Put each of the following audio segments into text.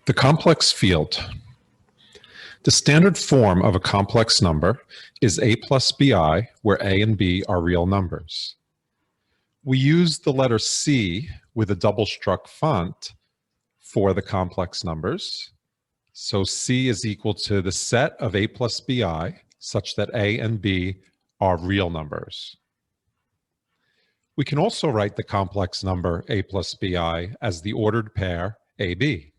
The complex field. The standard form of a complex number is a plus bi, where a and b are real numbers. We use the letter C with a double-struck font for the complex numbers. So C is equal to the set of a plus bi such that a and b are real numbers. We can also write the complex number a plus bi as the ordered pair ab.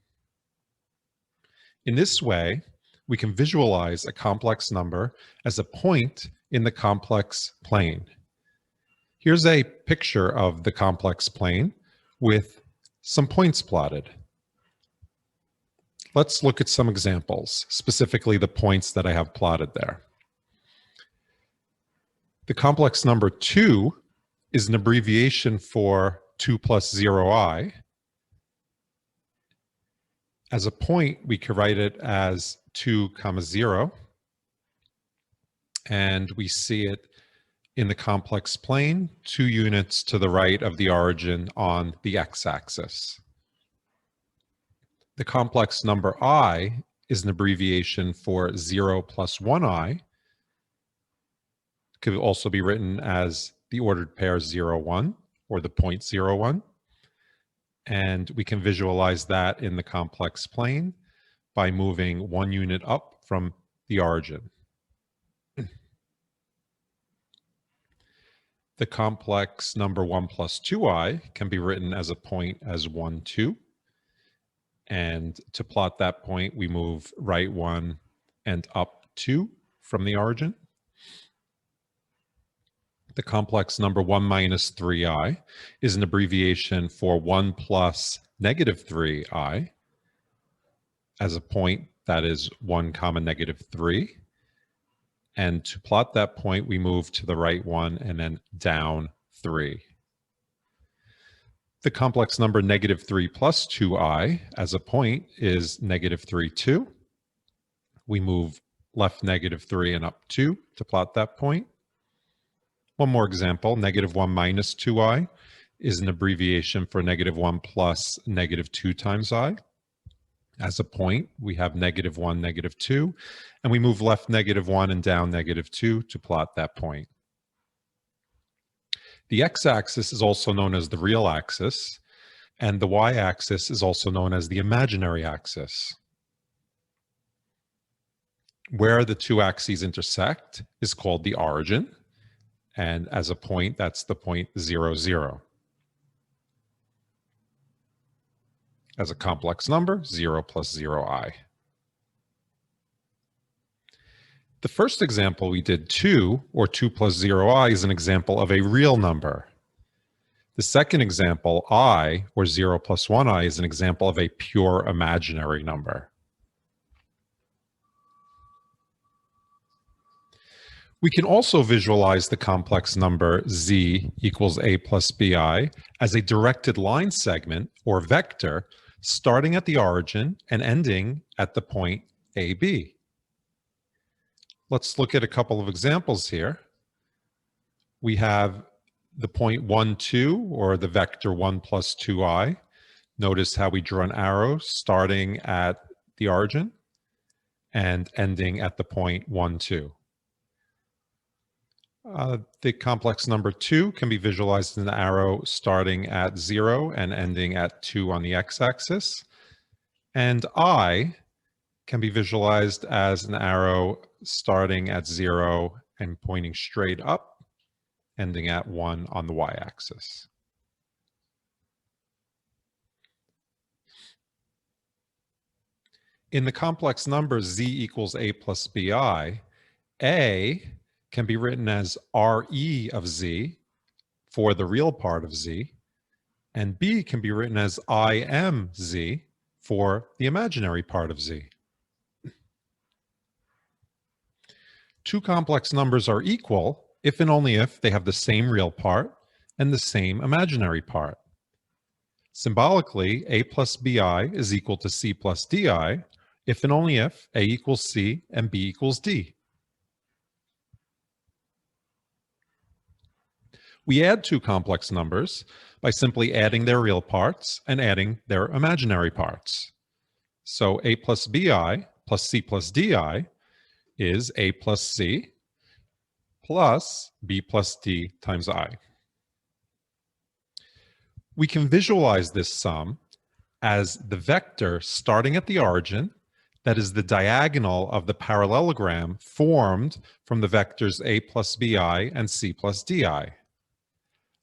In this way, we can visualize a complex number as a point in the complex plane. Here's a picture of the complex plane with some points plotted. Let's look at some examples, specifically the points that I have plotted there. The complex number 2 is an abbreviation for 2 plus 0i. As a point, we could write it as 2, 0, and we see it in the complex plane, 2 units to the right of the origin on the x-axis. The complex number I is an abbreviation for 0 plus 1i. It could also be written as the ordered pair 0, 1, or the point 0, 1. And we can visualize that in the complex plane by moving 1 unit up from the origin. The complex number 1 plus 2i can be written as a point as 1, 2. And to plot that point, we move right 1 and up 2 from the origin. The complex number 1 minus 3i is an abbreviation for 1 plus negative 3i. As a point, that is 1 comma negative 3. And to plot that point, we move to the right 1 and then down 3. The complex number negative 3 plus 2i as a point is negative 3, 2. We move left negative 3 and up 2 to plot that point. One more example, negative 1 minus 2i is an abbreviation for negative 1 plus negative 2 times I. As a point, we have negative 1, negative 2, and we move left negative 1 and down negative 2 to plot that point. The x-axis is also known as the real axis, and the y-axis is also known as the imaginary axis. Where the two axes intersect is called the origin, and as a point, that's the point 0, 0. As a complex number, 0 plus 0i. The first example we did 2, or 2 plus 0i, is an example of a real number. The second example, I, or 0 plus 1i, is an example of a pure imaginary number. We can also visualize the complex number z equals a plus bi as a directed line segment, or vector, starting at the origin and ending at the point AB. Let's look at a couple of examples here. We have the point 1, 2, or the vector 1 plus 2i. Notice how we draw an arrow starting at the origin and ending at the point 1, 2. The complex number 2 can be visualized as an arrow starting at 0 and ending at 2 on the x-axis. And I can be visualized as an arrow starting at 0 and pointing straight up, ending at 1 on the y-axis. In the complex number z equals a plus bi, a can be written as re of z for the real part of z, and b can be written as im z for the imaginary part of z. Two complex numbers are equal if and only if they have the same real part and the same imaginary part. Symbolically, a plus bi is equal to c plus di if and only if a equals c and b equals d. We add two complex numbers by simply adding their real parts and adding their imaginary parts. So a plus bi plus c plus di is a plus c plus b plus d times I. We can visualize this sum as the vector starting at the origin, that is the diagonal of the parallelogram formed from the vectors a plus bi and c plus di.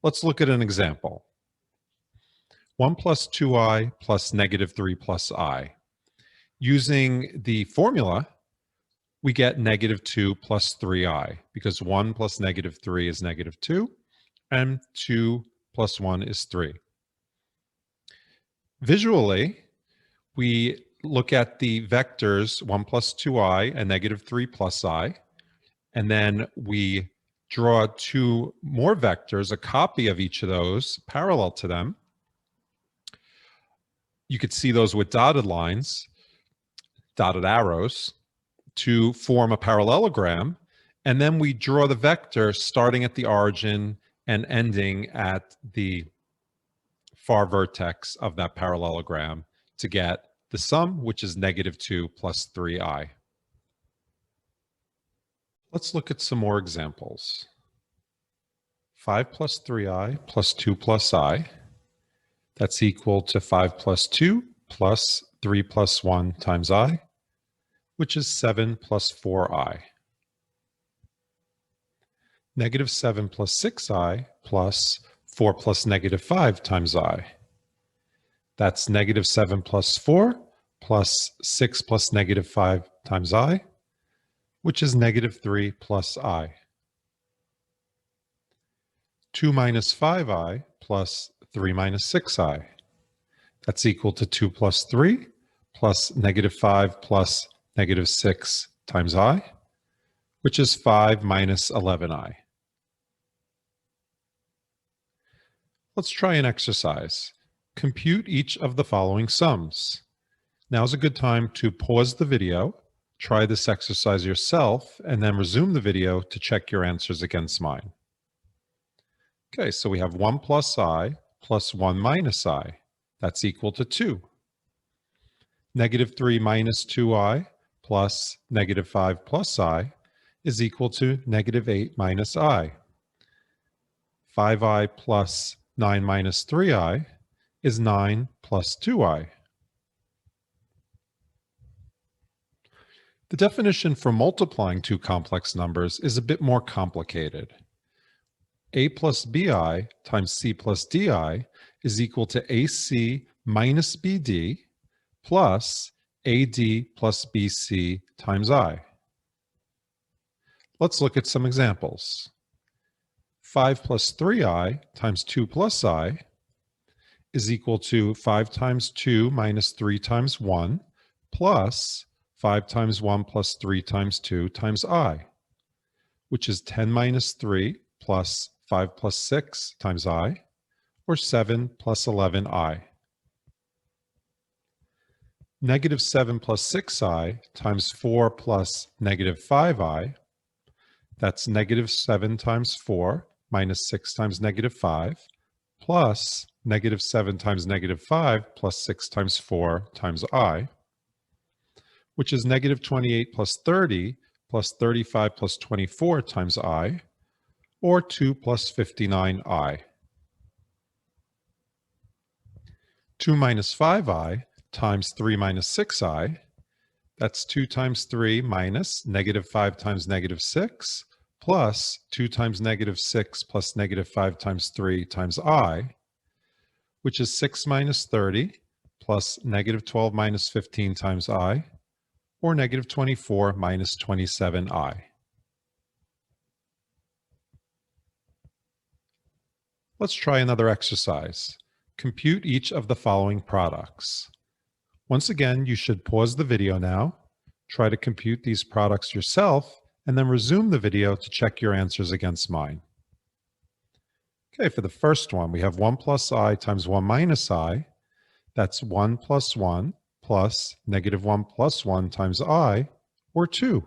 Let's look at an example. 1 plus 2i plus negative 3 plus I. Using the formula, we get negative 2 plus 3i, because 1 plus negative 3 is negative 2, and 2 plus 1 is 3. Visually, we look at the vectors 1 plus 2i and negative 3 plus I, and then we draw two more vectors, a copy of each of those parallel to them. You could see those with dotted lines, dotted arrows, to form a parallelogram, and then we draw the vector starting at the origin and ending at the far vertex of that parallelogram to get the sum, which is negative 2 plus 3i. Let's look at some more examples. 5 plus 3i plus 2 plus I. That's equal to 5 plus 2 plus 3 plus 1 times I, which is 7 plus 4i. Negative 7 plus 6i plus 4 plus negative 5 times I. That's negative 7 plus 4 plus 6 plus negative 5 times I, which is negative 3 plus I. 2 minus 5i plus 3 minus 6i. That's equal to 2 plus 3 plus negative 5 plus negative 6 times I, which is 5 minus 11i. Let's try an exercise. Compute each of the following sums. Now's a good time to pause the video, try this exercise yourself, and then resume the video to check your answers against mine. Okay, so we have 1 plus I plus 1 minus I. That's equal to 2. Negative 3 minus 2i plus negative 5 plus I is equal to negative 8 minus I. 5i plus 9 minus 3i is 9 plus 2i. The definition for multiplying two complex numbers is a bit more complicated. A plus bi times c plus di is equal to ac minus bd plus ad plus bc times I. Let's look at some examples. 5 plus 3i times 2 plus I is equal to 5 times 2 minus 3 times 1 plus 5 times 1 plus 3 times 2 times I, which is 10 minus 3 plus 5 plus 6 times I, or 7 plus 11i. Negative 7 plus 6i times 4 plus negative 5i, that's negative 7 times 4 minus 6 times negative 5, plus negative 7 times negative 5 plus 6 times 4 times I, which is negative 28 plus 30 plus 35 plus 24 times I, or 2 plus 59i. 2 minus 5i times 3 minus 6i, that's 2 times 3 minus negative 5 times negative 6, plus 2 times negative 6 plus negative 5 times 3 times I, which is 6 minus 30 plus negative 12 minus 15 times I, or negative 24 minus 27i. Let's try another exercise. Compute each of the following products. Once again, you should pause the video now, try to compute these products yourself, and then resume the video to check your answers against mine. Okay, for the first one, we have 1 plus I times 1 minus I. That's 1 plus 1 plus negative 1 plus 1 times I, or 2.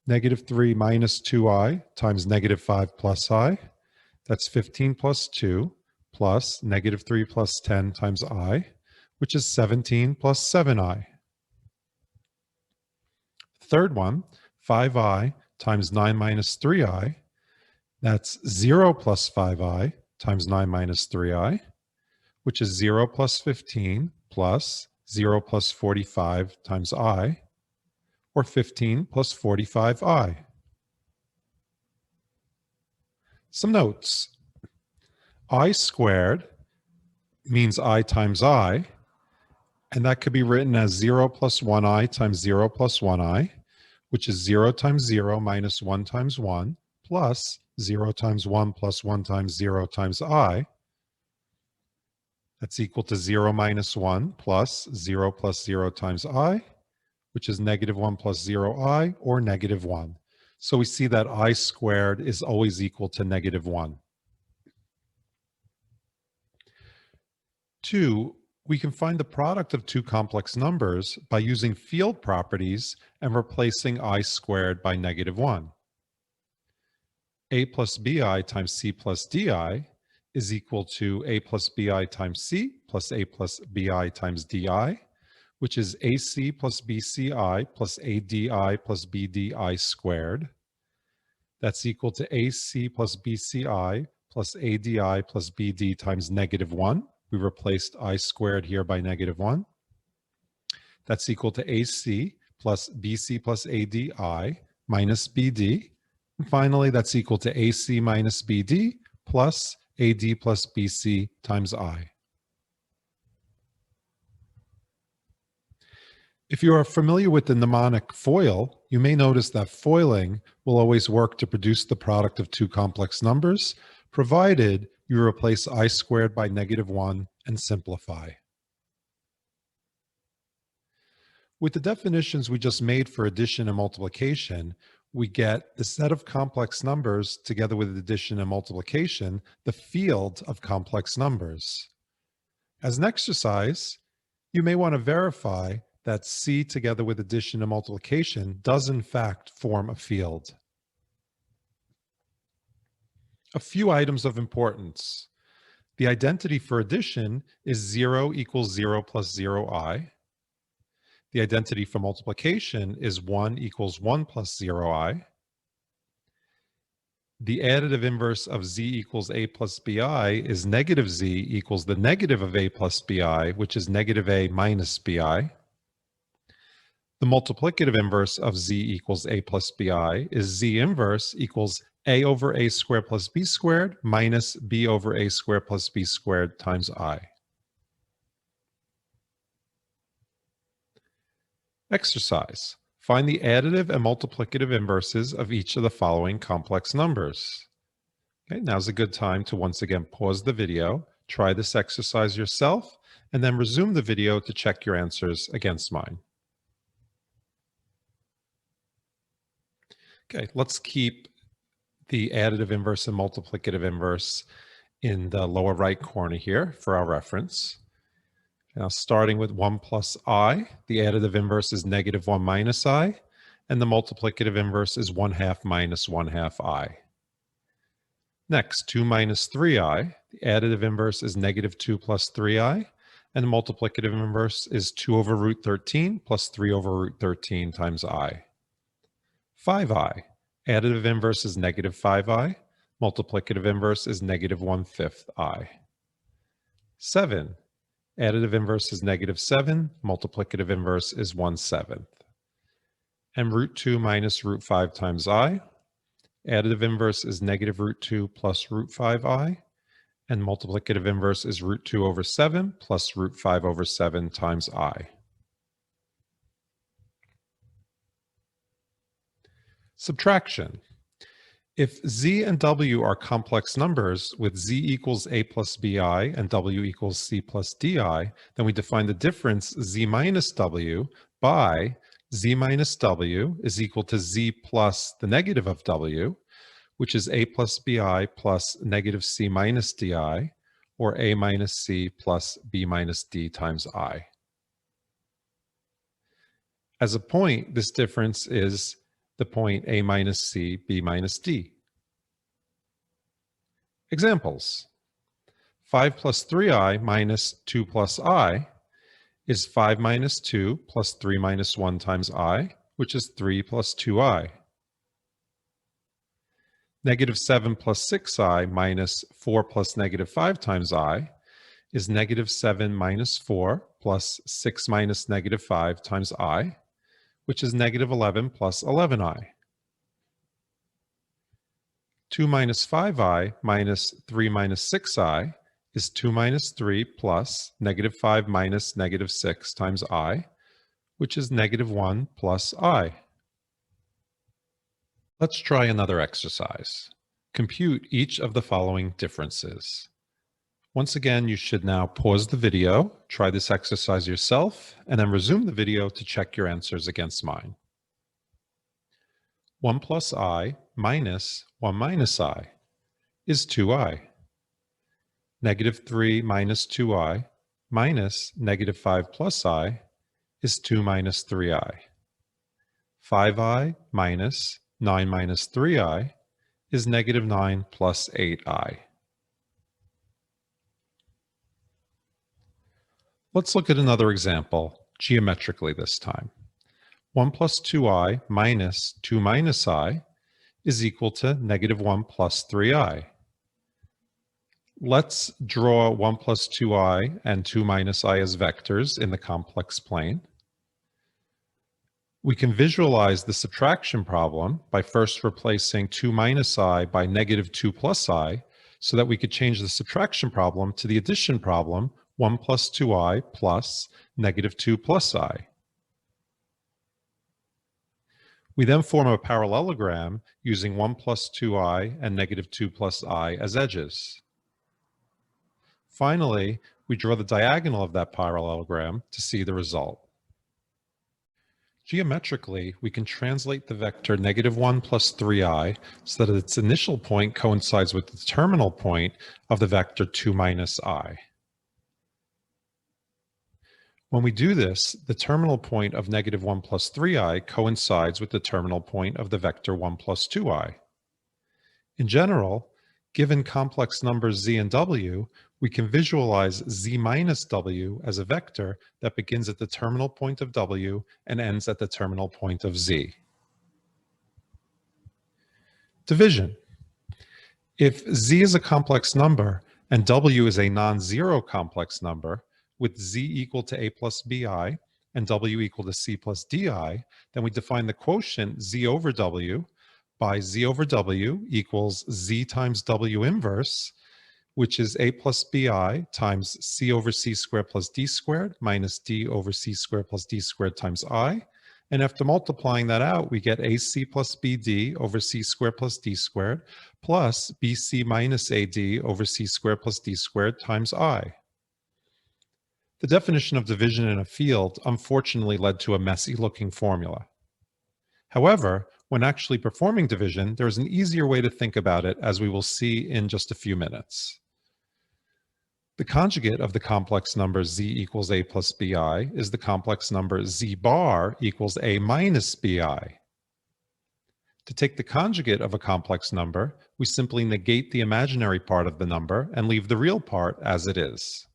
Negative 3 minus 2i times negative 5 plus I. That's 15 plus 2 plus negative 3 plus 10 times I, which is 17 plus 7i. Third one, 5i times 9 minus 3i, that's 0 plus 5i times 9 minus 3i, which is 0 plus 15 plus 0 plus 45 times I, or 15 plus 45i. Some notes. I squared means I times I, and that could be written as 0 plus 1i times 0 plus 1i, which is 0 times 0 minus 1 times 1, plus 0 times 1 plus 1 times 0 times I. That's equal to 0 minus 1 plus 0 plus 0 times I, which is negative 1 plus 0i, or negative 1. So we see that I squared is always equal to negative 1. 2, we can find the product of two complex numbers by using field properties and replacing I squared by negative 1. A plus bi times c plus di is equal to a plus bi times c plus a plus bi times di, which is ac plus bci plus adi plus bdi squared. That's equal to ac plus bci plus adi plus bd times negative 1. We replaced I squared here by negative 1. That's equal to AC plus BC plus ADI minus BD. And finally, that's equal to AC minus BD plus AD plus BC times I. If you are familiar with the mnemonic FOIL, you may notice that foiling will always work to produce the product of two complex numbers, provided you replace I squared by negative 1 and simplify. With the definitions we just made for addition and multiplication, we get the set of complex numbers together with addition and multiplication, the field of complex numbers. As an exercise, you may want to verify that C together with addition and multiplication does in fact form a field. A few items of importance. The identity for addition is 0 equals 0 plus 0i. The identity for multiplication is 1 equals 1 plus 0i. The additive inverse of z equals a plus bi is negative z equals the negative of a plus bi, which is negative a minus bi. The multiplicative inverse of z equals a plus bi is z inverse equals a over a squared plus b squared minus b over a squared plus b squared times I. Exercise. Find the additive and multiplicative inverses of each of the following complex numbers. Okay, now's a good time to once again pause the video, try this exercise yourself, and then resume the video to check your answers against mine. Okay, let's keep the additive inverse and multiplicative inverse in the lower right corner here for our reference. Now, starting with 1 plus I, the additive inverse is negative 1 minus I, and the multiplicative inverse is 1/2 minus 1/2 I. Next, 2 minus 3i, the additive inverse is negative 2 plus 3i, and the multiplicative inverse is 2 over root 13 plus 3 over root 13 times I. 5i, additive inverse is negative 5i, multiplicative inverse is negative 1/5 I. 7, additive inverse is negative 7, multiplicative inverse is 1/7. And root 2 minus root 5 times I, additive inverse is negative root 2 plus root 5i, and multiplicative inverse is root 2 over 7 plus root 5 over 7 times I. Subtraction. If z and w are complex numbers with z equals a plus bi and w equals c plus di, then we define the difference z minus w by z minus w is equal to z plus the negative of w, which is a plus bi plus negative c minus di, or a minus c plus b minus d times I. As a point, this difference is the point a minus c, b minus d. Examples. 5 plus 3i minus 2 plus I is 5 minus 2 plus 3 minus 1 times I, which is 3 plus 2I. Negative 7 plus 6I minus 4 plus negative 5 times I is negative 7 minus 4 plus 6 minus negative 5 times I, which is negative 11 plus 11I. 2 minus 5I minus 3 minus 6I is 2 minus 3 plus negative 5 minus negative 6 times I, which is negative 1 plus I. Let's try another exercise. Compute each of the following differences. Once again, you should now pause the video, try this exercise yourself, and then resume the video to check your answers against mine. 1 plus I minus 1 minus I is 2I. Negative 3 minus 2I minus negative 5 plus I is 2 minus 3I. 5I minus 9 minus 3I is negative 9 plus 8I. Let's look at another example, geometrically this time. 1 plus 2I minus 2 minus I is equal to negative 1 plus 3I. Let's draw 1 plus 2I and 2 minus I as vectors in the complex plane. We can visualize the subtraction problem by first replacing 2 minus I by negative 2 plus I, so that we could change the subtraction problem to the addition problem, 1 plus 2I plus negative 2 plus I. We then form a parallelogram using 1 plus 2I and negative 2 plus I as edges. Finally, we draw the diagonal of that parallelogram to see the result. Geometrically, we can translate the vector negative 1 plus 3I so that its initial point coincides with the terminal point of the vector 2 minus I. When we do this, the terminal point of negative 1 plus 3I coincides with the terminal point of the vector 1 plus 2I. In general, given complex numbers z and w, we can visualize z minus w as a vector that begins at the terminal point of w and ends at the terminal point of z. Division. If z is a complex number and w is a non-zero complex number, with z equal to a plus bi and w equal to c plus di, then we define the quotient z over w by z over w equals z times w inverse, which is a plus bi times c over c squared plus d squared minus d over c squared plus d squared times I. And after multiplying that out, we get ac plus bd over c squared plus d squared plus bc minus ad over c squared plus d squared times I. The definition of division in a field unfortunately led to a messy looking formula. However, when actually performing division, there is an easier way to think about it, as we will see in just a few minutes. The conjugate of the complex number z equals a plus bi is the complex number z bar equals a minus bi. To take the conjugate of a complex number, we simply negate the imaginary part of the number and leave the real part as it is.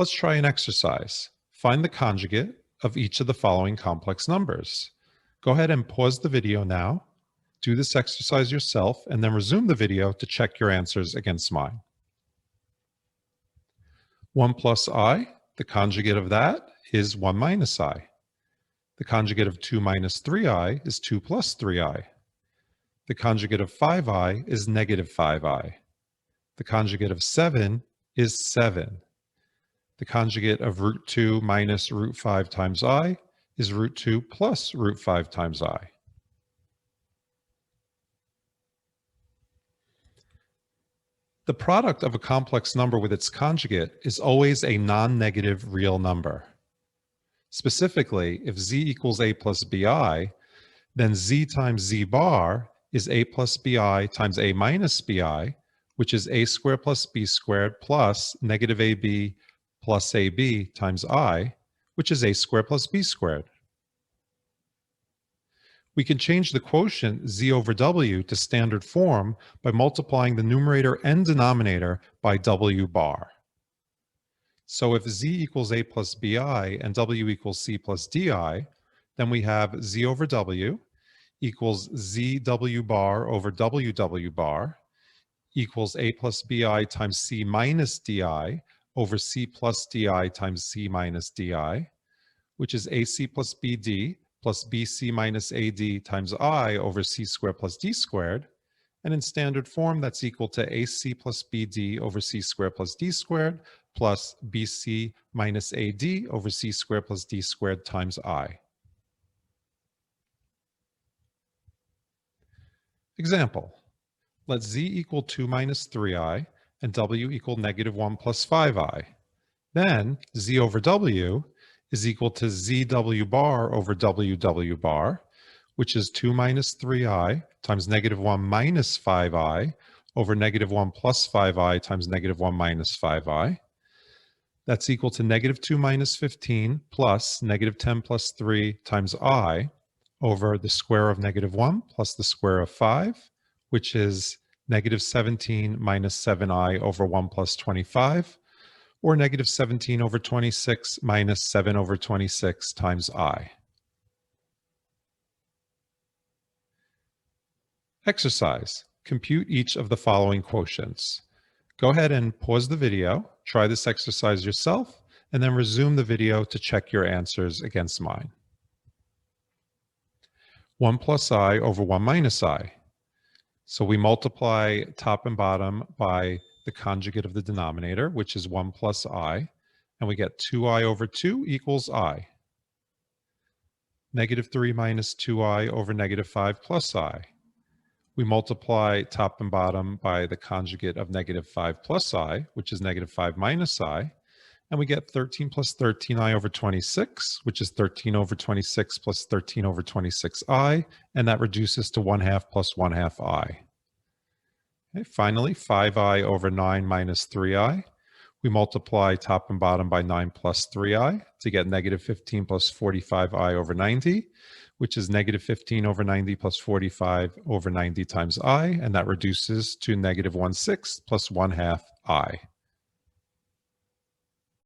Let's try an exercise. Find the conjugate of each of the following complex numbers. Go ahead and pause the video now, do this exercise yourself, and then resume the video to check your answers against mine. 1 plus I, the conjugate of that is 1 minus I. The conjugate of 2 minus 3I is 2 plus 3I. The conjugate of 5I is negative 5I. The conjugate of 7 is 7. The conjugate of root 2 minus root 5 times I is root 2 plus root 5 times I. The product of a complex number with its conjugate is always a non-negative real number. Specifically, if z equals a plus bi, then z times z bar is a plus bi times a minus bi, which is a squared plus b squared plus negative ab plus ab times I, which is a squared plus b squared. We can change the quotient z over w to standard form by multiplying the numerator and denominator by w bar. So if z equals a plus bi and w equals c plus di, then we have z over w equals zw bar over ww bar equals a plus bi times c minus di over c plus di times c minus di, which is ac plus bd plus bc minus ad times I over c squared plus d squared. And in standard form, that's equal to AC plus BD over C squared plus D squared plus BC minus AD over C squared plus D squared times I. Example, let Z equal 2 minus 3I and W equal negative 1 plus 5I. Then Z over W is equal to ZW bar over WW bar, which is 2 minus 3I times negative 1 minus 5I over negative 1 plus 5I times negative 1 minus 5I. That's equal to negative 2 minus 15 plus negative 10 plus 3 times I over the square of negative 1 plus the square of 5, which is negative 17 minus 7I over 1 plus 25, or negative 17 over 26 minus 7 over 26 times I. Exercise. Compute each of the following quotients. Go ahead and pause the video, try this exercise yourself, and then resume the video to check your answers against mine. 1 plus I over 1 minus I. So we multiply top and bottom by the conjugate of the denominator, which is 1 plus I, and we get 2I over 2 equals I. Negative 3 minus 2I over negative 5 plus I. We multiply top and bottom by the conjugate of negative 5 plus I, which is negative 5 minus I, and we get 13 plus 13I over 26, which is 13 over 26 plus 13 over 26I, and that reduces to 1/2 plus 1/2 I. Okay, finally, 5I over 9 minus 3I. We multiply top and bottom by 9 plus 3I to get negative 15 plus 45I over 90, which is negative 15 over 90 plus 45 over 90 times I, and that reduces to negative 1/6 plus 1/2 I.